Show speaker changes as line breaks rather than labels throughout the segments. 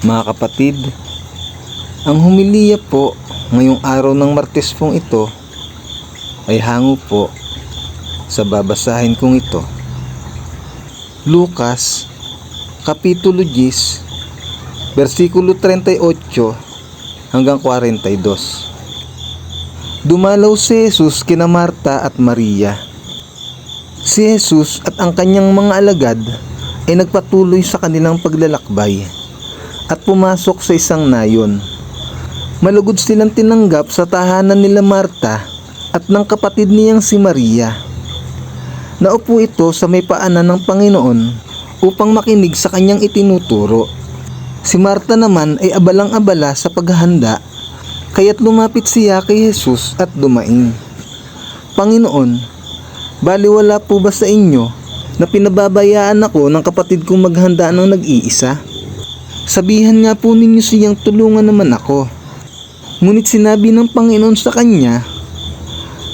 Mga kapatid, ang humiliya po ngayong araw ng Martes pong ito ay hango po sa babasahin kong ito. Lucas, Kapitulo 10, versikulo 38 hanggang 42. Dumalaw si Jesus kina Marta at Maria. Si Jesus at ang kanyang mga alagad ay nagpatuloy sa kanilang paglalakbay at pumasok sa isang nayon. Malugod silang tinanggap sa tahanan nila Marta at ng kapatid niyang si Maria. Naupo ito sa may paanan ng Panginoon upang makinig sa kanyang itinuturo. Si Marta naman ay abalang-abala sa paghahanda, kaya't lumapit siya kay Jesus at dumaing. Panginoon, baliwala po ba sa inyo na pinababayaan ako ng kapatid kong maghanda ng nag-iisa? Sabihan nga po ninyo siyang tulungan naman ako. Ngunit sinabi ng Panginoon sa kanya,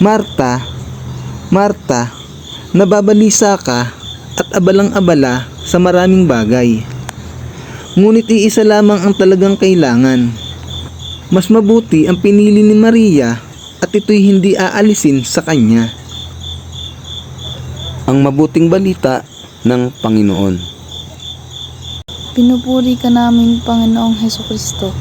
Marta, Marta, nababalisa ka at abalang-abala sa maraming bagay. Ngunit iisa lamang ang talagang kailangan. Mas mabuti ang pinili ni Maria at ito'y hindi aalisin sa kanya. Ang mabuting balita ng Panginoon.
Pinupuri ka namin, Panginoong Hesukristo.